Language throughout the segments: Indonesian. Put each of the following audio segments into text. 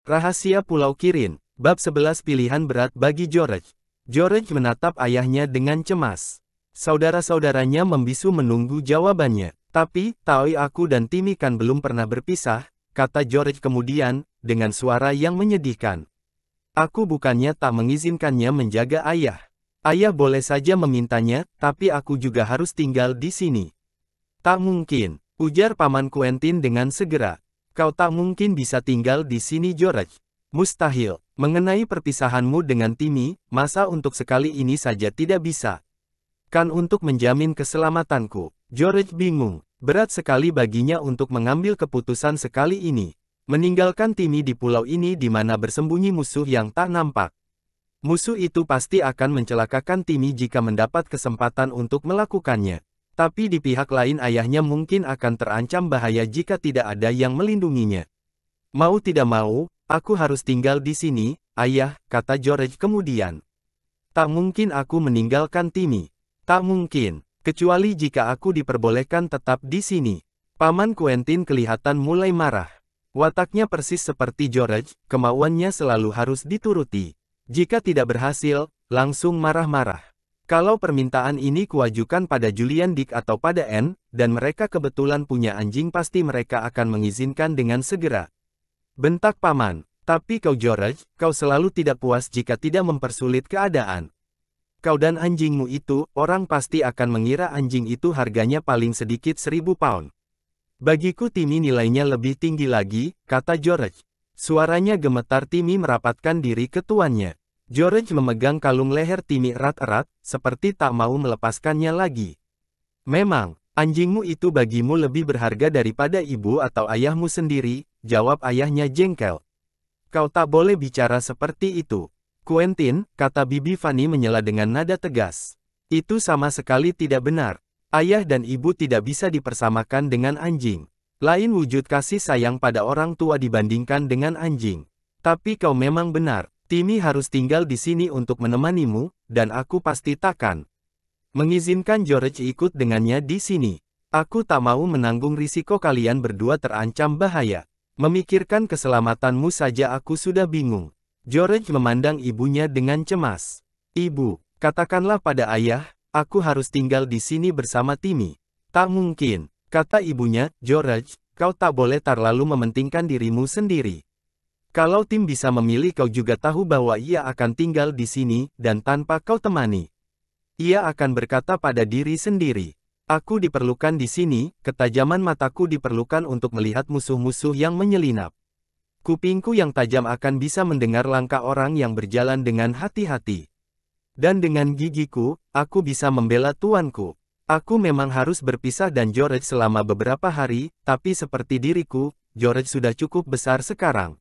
Rahasia Pulau Kirin, bab 11 pilihan berat bagi George. George menatap ayahnya dengan cemas. Saudara-saudaranya membisu menunggu jawabannya. Tapi, Taoi aku dan Timmy kan belum pernah berpisah, kata George kemudian, dengan suara yang menyedihkan. Aku bukannya tak mengizinkannya menjaga ayah. Ayah boleh saja memintanya, tapi aku juga harus tinggal di sini. Tak mungkin, ujar Paman Quentin dengan segera. Kau tak mungkin bisa tinggal di sini George. Mustahil. Mengenai perpisahanmu dengan Timmy, masa untuk sekali ini saja tidak bisa? Kan untuk menjamin keselamatanku. George bingung. Berat sekali baginya untuk mengambil keputusan sekali ini. Meninggalkan Timmy di pulau ini di mana bersembunyi musuh yang tak nampak. Musuh itu pasti akan mencelakakan Timmy jika mendapat kesempatan untuk melakukannya. Tapi di pihak lain ayahnya mungkin akan terancam bahaya jika tidak ada yang melindunginya. Mau tidak mau, aku harus tinggal di sini, ayah, kata George kemudian. Tak mungkin aku meninggalkan Timmy. Tak mungkin, kecuali jika aku diperbolehkan tetap di sini. Paman Quentin kelihatan mulai marah. Wataknya persis seperti George, kemauannya selalu harus dituruti. Jika tidak berhasil, langsung marah-marah. Kalau permintaan ini kuajukan pada Julian Dick atau pada Anne, dan mereka kebetulan punya anjing pasti mereka akan mengizinkan dengan segera. Bentak Paman, tapi kau George, kau selalu tidak puas jika tidak mempersulit keadaan. Kau dan anjingmu itu, orang pasti akan mengira anjing itu harganya paling sedikit 1000 pound. Bagiku Timmy nilainya lebih tinggi lagi, kata George. Suaranya gemetar. Timmy merapatkan diri ke tuannya. George memegang kalung leher Timmy erat-erat, seperti tak mau melepaskannya lagi. Memang, anjingmu itu bagimu lebih berharga daripada ibu atau ayahmu sendiri, jawab ayahnya jengkel. Kau tak boleh bicara seperti itu. Quentin, kata Bibi Fanny menyela dengan nada tegas. Itu sama sekali tidak benar. Ayah dan ibu tidak bisa dipersamakan dengan anjing. Lain wujud kasih sayang pada orang tua dibandingkan dengan anjing. Tapi kau memang benar. Timmy harus tinggal di sini untuk menemanimu, dan aku pasti takkan mengizinkan George ikut dengannya di sini. Aku tak mau menanggung risiko kalian berdua terancam bahaya. Memikirkan keselamatanmu saja aku sudah bingung. George memandang ibunya dengan cemas. Ibu, katakanlah pada ayah, aku harus tinggal di sini bersama Timmy. Tak mungkin, kata ibunya. George, kau tak boleh terlalu mementingkan dirimu sendiri. Kalau Tim bisa memilih kau juga tahu bahwa ia akan tinggal di sini, dan tanpa kau temani. Ia akan berkata pada diri sendiri. Aku diperlukan di sini, ketajaman mataku diperlukan untuk melihat musuh-musuh yang menyelinap. Kupingku yang tajam akan bisa mendengar langkah orang yang berjalan dengan hati-hati. Dan dengan gigiku, aku bisa membela tuanku. Aku memang harus berpisah dan George selama beberapa hari, tapi seperti diriku, George sudah cukup besar sekarang.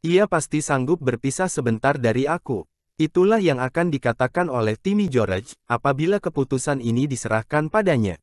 Ia pasti sanggup berpisah sebentar dari aku. Itulah yang akan dikatakan oleh Timmy George, apabila keputusan ini diserahkan padanya.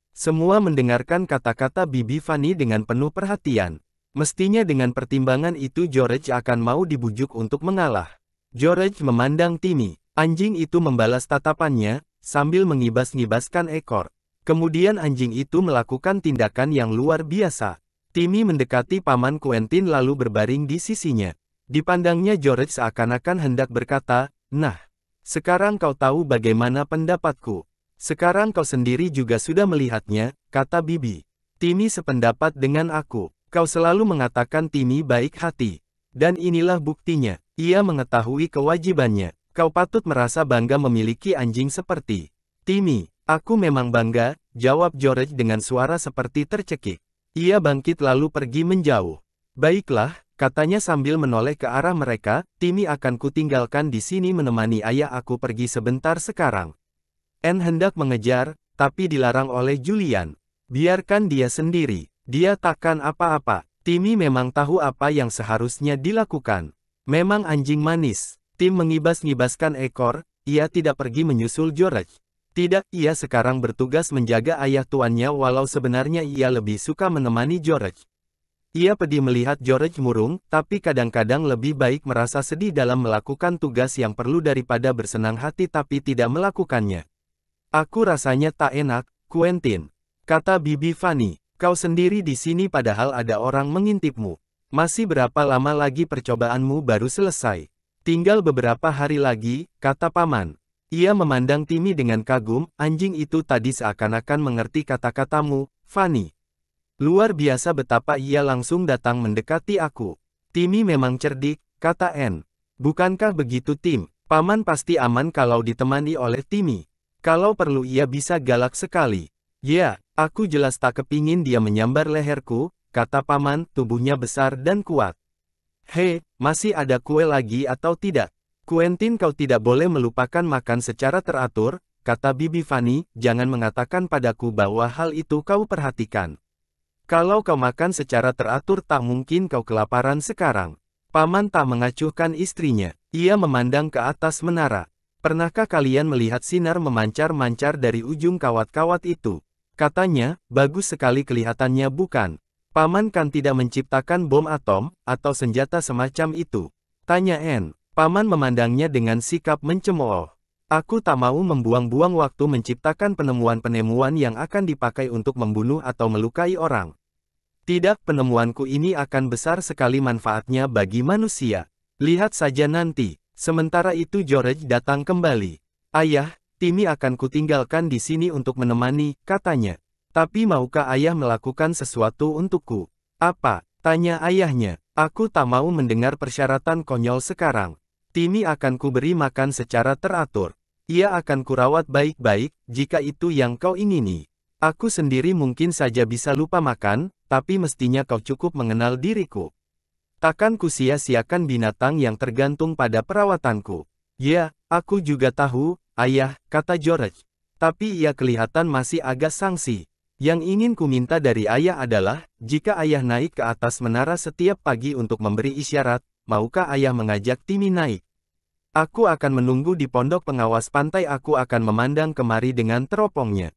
Semua mendengarkan kata-kata Bibi Fanny dengan penuh perhatian. Mestinya dengan pertimbangan itu George akan mau dibujuk untuk mengalah. George memandang Timmy. Anjing itu membalas tatapannya, sambil mengibas-ngibaskan ekor. Kemudian anjing itu melakukan tindakan yang luar biasa. Timmy mendekati Paman Quentin lalu berbaring di sisinya. Dipandangnya George seakan-akan hendak berkata, nah, sekarang kau tahu bagaimana pendapatku. Sekarang kau sendiri juga sudah melihatnya, kata Bibi. Timmy sependapat dengan aku. Kau selalu mengatakan Timmy baik hati. Dan inilah buktinya. Ia mengetahui kewajibannya. Kau patut merasa bangga memiliki anjing seperti Timmy. Aku memang bangga, jawab George dengan suara seperti tercekik. Ia bangkit lalu pergi menjauh. Baiklah, katanya sambil menoleh ke arah mereka, Timmy akan kutinggalkan di sini menemani ayah aku pergi sebentar sekarang. Anne hendak mengejar, tapi dilarang oleh Julian. Biarkan dia sendiri, dia takkan apa-apa. Timmy memang tahu apa yang seharusnya dilakukan. Memang anjing manis. Tim mengibas-ngibaskan ekor, ia tidak pergi menyusul George. Tidak, ia sekarang bertugas menjaga ayah tuannya walau sebenarnya ia lebih suka menemani George. Ia pedih melihat George murung, tapi kadang-kadang lebih baik merasa sedih dalam melakukan tugas yang perlu daripada bersenang hati tapi tidak melakukannya. Aku rasanya tak enak, Quentin, kata Bibi Fanny. Kau sendiri di sini padahal ada orang mengintipmu. masih berapa lama lagi percobaanmu baru selesai? Tinggal beberapa hari lagi, kata paman. Ia memandang Timmy dengan kagum, anjing itu tadi seakan-akan mengerti kata-katamu, Fanny. Luar biasa betapa ia langsung datang mendekati aku. Timmy memang cerdik, kata Anne. Bukankah begitu Tim? Paman pasti aman kalau ditemani oleh Timmy. Kalau perlu ia bisa galak sekali. Ya, aku jelas tak kepingin dia menyambar leherku, kata paman, tubuhnya besar dan kuat. Hei, masih ada kue lagi atau tidak? Quentin, kau tidak boleh melupakan makan secara teratur, kata Bibi Fanny, jangan mengatakan padaku bahwa hal itu kau perhatikan. Kalau kau makan secara teratur tak mungkin kau kelaparan sekarang. Paman tak mengacuhkan istrinya. Ia memandang ke atas menara. Pernahkah kalian melihat sinar memancar-mancar dari ujung kawat-kawat itu? Katanya, bagus sekali kelihatannya bukan? Paman kan tidak menciptakan bom atom, atau senjata semacam itu? Tanya Anne. Paman memandangnya dengan sikap mencemooh. Aku tak mau membuang-buang waktu menciptakan penemuan-penemuan yang akan dipakai untuk membunuh atau melukai orang. Tidak, penemuanku ini akan besar sekali manfaatnya bagi manusia. Lihat saja nanti. Sementara itu George datang kembali. Ayah, Timmy akan kutinggalkan di sini untuk menemani, katanya. Tapi maukah ayah melakukan sesuatu untukku? Apa? Tanya ayahnya. Aku tak mau mendengar persyaratan konyol sekarang. Timmy akan kuberi makan secara teratur. Ia akan kurawat baik-baik, jika itu yang kau ingini. Aku sendiri mungkin saja bisa lupa makan, tapi mestinya kau cukup mengenal diriku. Takkan kusia-siakan binatang yang tergantung pada perawatanku. Ya, aku juga tahu, ayah, kata George. Tapi ia kelihatan masih agak sangsi. Yang ingin ku minta dari ayah adalah, jika ayah naik ke atas menara setiap pagi untuk memberi isyarat, maukah ayah mengajak Timmy naik? Aku akan menunggu di pondok pengawas pantai, aku akan memandang kemari dengan teropongnya.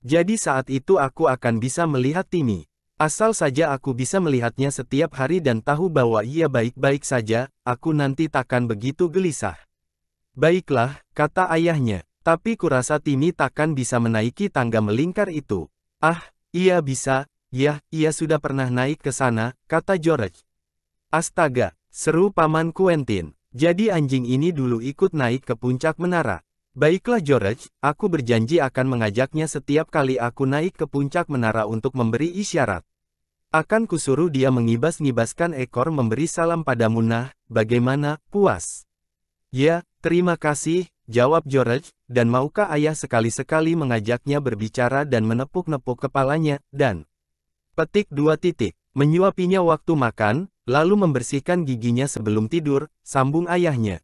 Jadi saat itu aku akan bisa melihat Timmy. Asal saja aku bisa melihatnya setiap hari dan tahu bahwa ia baik-baik saja, aku nanti takkan begitu gelisah. Baiklah, kata ayahnya, tapi kurasa Timmy takkan bisa menaiki tangga melingkar itu. Ah, ia bisa, ya, ia sudah pernah naik ke sana, kata George. Astaga, seru paman Quentin. Jadi anjing ini dulu ikut naik ke puncak menara. Baiklah George, aku berjanji akan mengajaknya setiap kali aku naik ke puncak menara untuk memberi isyarat. Akan kusuruh dia mengibas-ngibaskan ekor memberi salam padamu. Nah, bagaimana, puas? Ya, terima kasih, jawab George, dan maukah ayah sekali-sekali mengajaknya berbicara dan menepuk-nepuk kepalanya, dan petik 2 titik, menyuapinya waktu makan, lalu membersihkan giginya sebelum tidur, sambung ayahnya.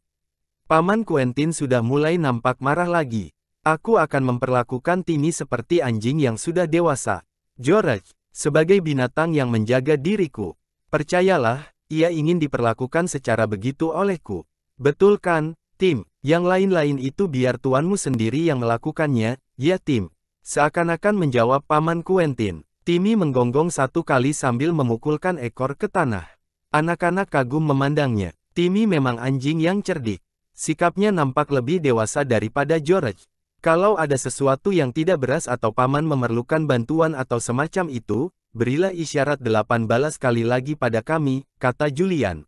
Paman Quentin sudah mulai nampak marah lagi. Aku akan memperlakukan Timmy seperti anjing yang sudah dewasa. George, sebagai binatang yang menjaga diriku. Percayalah, ia ingin diperlakukan secara begitu olehku. Betul kan, Tim? Yang lain-lain itu biar tuanmu sendiri yang melakukannya, ya Tim. Seakan-akan menjawab paman Quentin. Timmy menggonggong satu kali sambil memukulkan ekor ke tanah. Anak-anak kagum memandangnya. Timmy memang anjing yang cerdik. Sikapnya nampak lebih dewasa daripada George. Kalau ada sesuatu yang tidak beres atau paman memerlukan bantuan atau semacam itu, berilah isyarat 8 balas kali lagi pada kami, kata Julian.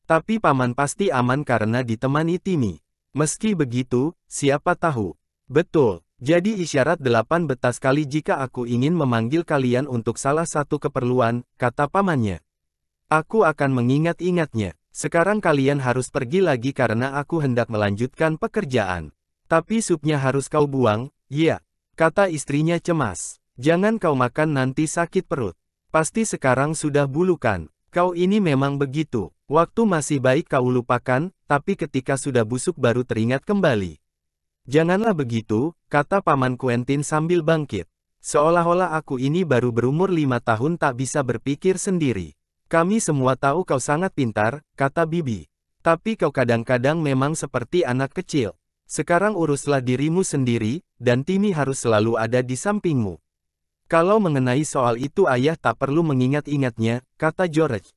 Tapi paman pasti aman karena ditemani Timmy. Meski begitu, siapa tahu. Betul, jadi isyarat 8 betas kali jika aku ingin memanggil kalian untuk salah satu keperluan, kata pamannya. Aku akan mengingat-ingatnya. Sekarang kalian harus pergi lagi karena aku hendak melanjutkan pekerjaan. Tapi supnya harus kau buang, ya, kata istrinya cemas. Jangan kau makan nanti sakit perut. Pasti sekarang sudah bulukan. Kau ini memang begitu. Waktu masih baik kau lupakan, tapi ketika sudah busuk baru teringat kembali. Janganlah begitu, kata paman Quentin sambil bangkit. Seolah-olah aku ini baru berumur 5 tahun tak bisa berpikir sendiri. Kami semua tahu kau sangat pintar, kata Bibi. Tapi kau kadang-kadang memang seperti anak kecil. Sekarang uruslah dirimu sendiri, dan Timmy harus selalu ada di sampingmu. Kalau mengenai soal itu ayah tak perlu mengingat-ingatnya, kata George.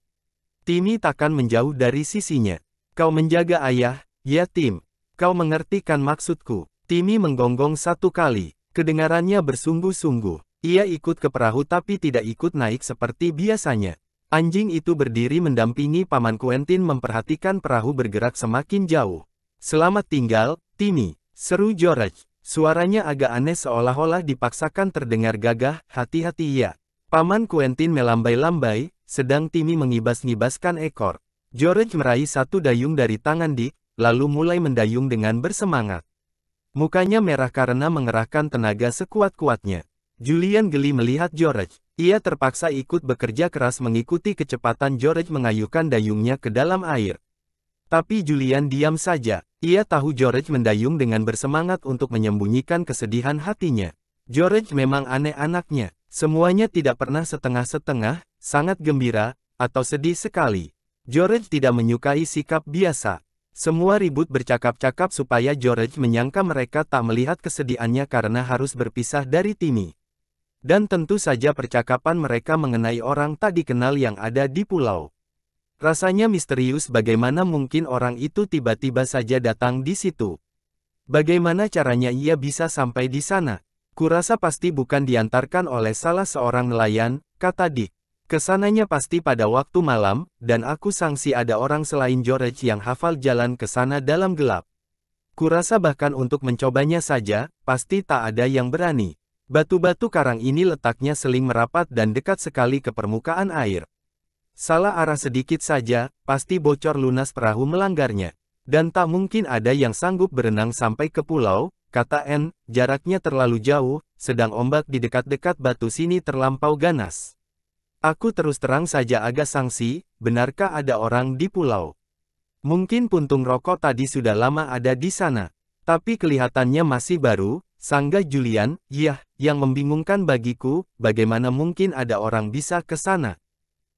Timmy takkan menjauh dari sisinya. Kau menjaga ayah, ya Tim. Kau mengerti kan maksudku? Timmy menggonggong satu kali. Kedengarannya bersungguh-sungguh. Ia ikut ke perahu tapi tidak ikut naik seperti biasanya. Anjing itu berdiri mendampingi Paman Quentin memperhatikan perahu bergerak semakin jauh. Selamat tinggal, Timmy, seru George. Suaranya agak aneh seolah-olah dipaksakan terdengar gagah, hati-hati ya. Paman Quentin melambai-lambai, sedang Timmy mengibas-ngibaskan ekor. George meraih satu dayung dari tangan Dick, lalu mulai mendayung dengan bersemangat. Mukanya merah karena mengerahkan tenaga sekuat-kuatnya. Julian geli melihat George. Ia terpaksa ikut bekerja keras mengikuti kecepatan George mengayuhkan dayungnya ke dalam air. Tapi Julian diam saja. Ia tahu George mendayung dengan bersemangat untuk menyembunyikan kesedihan hatinya. George memang aneh anaknya. Semuanya tidak pernah setengah-setengah, sangat gembira, atau sedih sekali. George tidak menyukai sikap biasa. Semua ribut bercakap-cakap supaya George menyangka mereka tak melihat kesedihannya karena harus berpisah dari Timmy. Dan tentu saja percakapan mereka mengenai orang tak dikenal yang ada di pulau. Rasanya misterius bagaimana mungkin orang itu tiba-tiba saja datang di situ. Bagaimana caranya ia bisa sampai di sana? Kurasa pasti bukan diantarkan oleh salah seorang nelayan, kata Dick. Kesananya pasti pada waktu malam, dan aku sangsi ada orang selain George yang hafal jalan ke sana dalam gelap. Kurasa bahkan untuk mencobanya saja, pasti tak ada yang berani. Batu-batu karang ini letaknya seling merapat dan dekat sekali ke permukaan air. Salah arah sedikit saja, pasti bocor lunas perahu melanggarnya. Dan tak mungkin ada yang sanggup berenang sampai ke pulau, kata Anne, jaraknya terlalu jauh, sedang ombak di dekat-dekat batu sini terlampau ganas. Aku terus terang saja agak sangsi, benarkah ada orang di pulau? Mungkin puntung rokok tadi sudah lama ada di sana. Tapi kelihatannya masih baru, sanggah Julian. Yah, yang membingungkan bagiku, bagaimana mungkin ada orang bisa ke sana?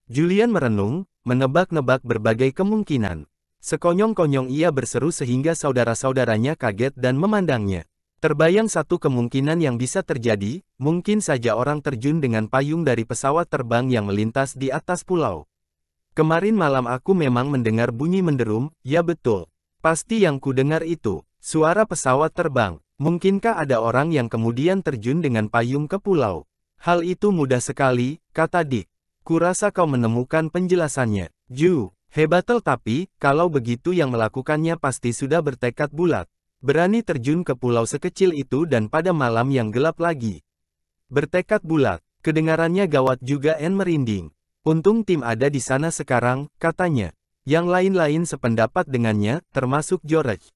Julian merenung, menebak-nebak berbagai kemungkinan. Sekonyong-konyong ia berseru sehingga saudara-saudaranya kaget dan memandangnya. Terbayang satu kemungkinan yang bisa terjadi, mungkin saja orang terjun dengan payung dari pesawat terbang yang melintas di atas pulau. Kemarin malam aku memang mendengar bunyi menderum, ya betul. Pasti yang ku dengar itu, suara pesawat terbang. Mungkinkah ada orang yang kemudian terjun dengan payung ke pulau? Hal itu mudah sekali, kata Dick. Kurasa kau menemukan penjelasannya. Hebat tapi, kalau begitu yang melakukannya pasti sudah bertekad bulat. Berani terjun ke pulau sekecil itu dan pada malam yang gelap lagi. Bertekad bulat, kedengarannya gawat juga Anne merinding. Untung tim ada di sana sekarang, katanya. Yang lain-lain sependapat dengannya, termasuk George.